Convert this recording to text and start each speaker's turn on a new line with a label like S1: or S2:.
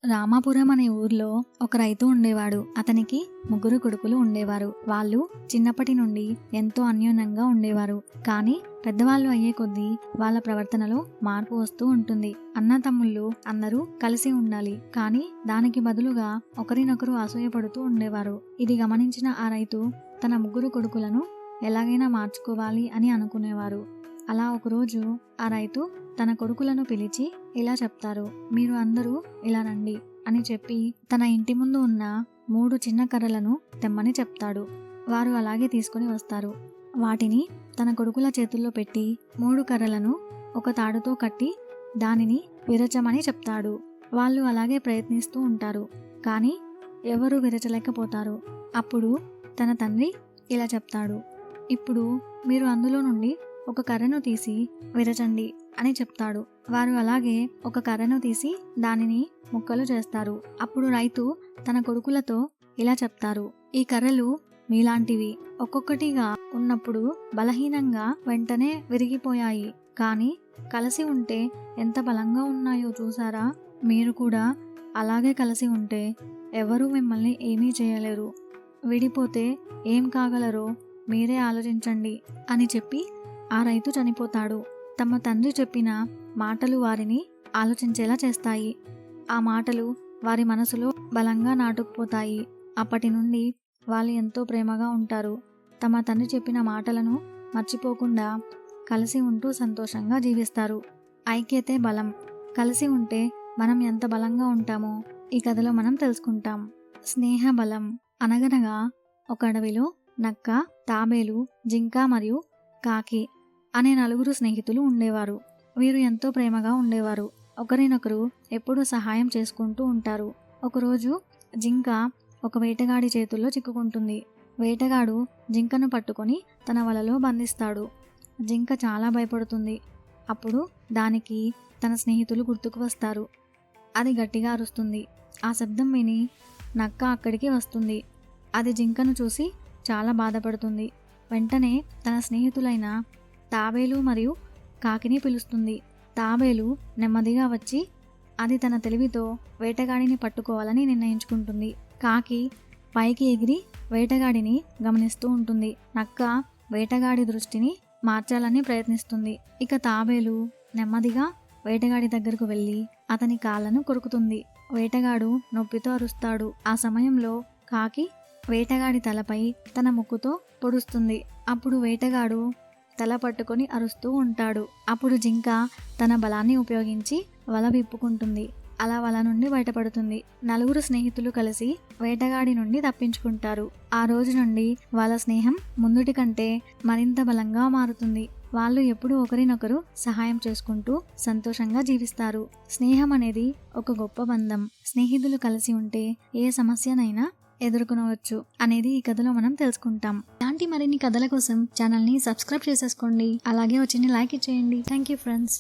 S1: రామాపురం అనే ఊర్లో ఒక రైతు ఉండేవాడు. అతనికి ముగ్గురు కొడుకులు ఉండేవారు. వాళ్ళు చిన్నప్పటి నుండి ఎంతో అన్యోన్యంగా ఉండేవారు. కానీ పెద్దవాళ్ళు అయ్యే కొద్దీ వాళ్ళ ప్రవర్తనలో మార్పు వస్తూ ఉంటుంది. అన్న తమ్ముళ్ళు అందరూ కలిసి ఉండాలి, కానీ దానికి బదులుగా ఒకరినొకరు అసూయపడుతూ ఉండేవారు. ఇది గమనించిన ఆ రైతు తన ముగ్గురు కొడుకులను ఎలాగైనా మార్చుకోవాలి అని అనుకునేవారు. అలా ఒకరోజు ఆ రైతు తన కొడుకులను పిలిచి ఇలా చెప్తారు, మీరు అందరూ ఇలా రండి అని చెప్పి తన ఇంటి ముందు ఉన్న 3 చిన్న కర్రలను తెమ్మని చెప్తాడు. వారు అలాగే తీసుకుని వస్తారు. వాటిని తన కొడుకుల చేతుల్లో పెట్టి 3 కర్రలను ఒక తాడుతో కట్టి దానిని విరచమని చెప్తాడు. వాళ్ళు అలాగే ప్రయత్నిస్తూ ఉంటారు, కానీ ఎవరూ విరచలేకపోతారు. అప్పుడు తన తండ్రి ఇలా చెప్తాడు, ఇప్పుడు మీరు అందులో నుండి ఒక కర్రను తీసి విరచండి అని చెప్తాడు. వారు అలాగే ఒక కర్రను తీసి దానిని ముక్కలు చేస్తారు. అప్పుడు రైతు తన కొడుకులతో ఇలా చెప్తారు, ఈ కర్రలు మీలాంటివి ఒక్కొక్కటిగా ఉన్నప్పుడు బలహీనంగా వెంటనే విరిగిపోయాయి, కానీ కలిసి ఉంటే ఎంత బలంగా ఉన్నాయో చూసారా? మీరు కూడా అలాగే కలిసి ఉంటే ఎవరూ మిమ్మల్ని ఏమీ చేయలేరు. విడిపోతే ఏం కాగలరో మీరే ఆలోచించండి అని చెప్పి ఆ రైతు చనిపోతాడు. తమ తండ్రి చెప్పిన మాటలు వారిని ఆలోచించేలా చేస్తాయి. ఆ మాటలు వారి మనసులో బలంగా నాటుకుపోతాయి. అప్పటి నుండి వాళ్ళు ఎంతో ప్రేమగా ఉంటారు. తమ తండ్రి చెప్పిన మాటలను మర్చిపోకుండా కలిసి ఉంటూ సంతోషంగా జీవిస్తారు. ఐక్యతే బలం. కలిసి ఉంటే మనం ఎంత బలంగా ఉంటామో ఈ కథలో మనం తెలుసుకుంటాం. స్నేహ బలం. అనగనగా ఒక అడవిలో నక్క, తాబేలు, జింక మరియు కాకి అనే 4 స్నేహితులు ఉండేవారు. వీరు ఎంతో ప్రేమగా ఉండేవారు. ఒకరినొకరు ఎప్పుడూ సహాయం చేసుకుంటూ ఉంటారు. ఒకరోజు జింక ఒక వేటగాడి చేతుల్లో చిక్కుకుంటుంది. వేటగాడు జింకను పట్టుకొని తన వలలో బంధిస్తాడు. జింక చాలా భయపడుతుంది. అప్పుడు దానికి తన స్నేహితులు గుర్తుకు వస్తారు. అది గట్టిగా అరుస్తుంది. ఆ శబ్దం విని నక్క అక్కడికి వస్తుంది. అది జింకను చూసి చాలా బాధపడుతుంది. వెంటనే తన స్నేహితులైన తాబేలు మరియు కాకిని పిలుస్తుంది. తాబేలు నెమ్మదిగా వచ్చి అది తన తెలివితో వేటగాడిని పట్టుకోవాలని నిర్ణయించుకుంటుంది. కాకి పైకి ఎగిరి వేటగాడిని గమనిస్తూ ఉంటుంది. నక్క వేటగాడి దృష్టిని మార్చాలని ప్రయత్నిస్తుంది. ఇక తాబేలు నెమ్మదిగా వేటగాడి దగ్గరకు వెళ్ళి అతని కాళ్ళను కొరుకుతుంది. వేటగాడు నొప్పితో అరుస్తాడు. ఆ సమయంలో కాకి వేటగాడి తలపై తన ముక్కుతో పొడుస్తుంది. అప్పుడు వేటగాడు తల పట్టుకొని అరుస్తూ ఉంటాడు. అప్పుడు జింక తన బలాన్ని ఉపయోగించి వల విప్పుకుంటుంది. అలా వల నుండి బయటపడుతుంది. 4 స్నేహితులు కలిసి వేటగాడి నుండి తప్పించుకుంటారు. ఆ రోజు నుండి వాళ్ళ స్నేహం ముందుటి కంటే మరింత బలంగా మారుతుంది. వాళ్ళు ఎప్పుడూ ఒకరినొకరు సహాయం చేసుకుంటూ సంతోషంగా జీవిస్తారు. స్నేహం అనేది ఒక గొప్ప బంధం. స్నేహితులు కలిసి ఉంటే ఏ సమస్యనైనా ఎదుర్కొనవచ్చు అనేది ఈ కథలో మనం తెలుసుకుంటాం. ఇలాంటి మరిన్ని కథల కోసం ఛానల్ని సబ్స్క్రైబ్ చేసేసుకోండి. అలాగే వచ్చిన లైక్ ఇచ్చేయండి. Thank you friends.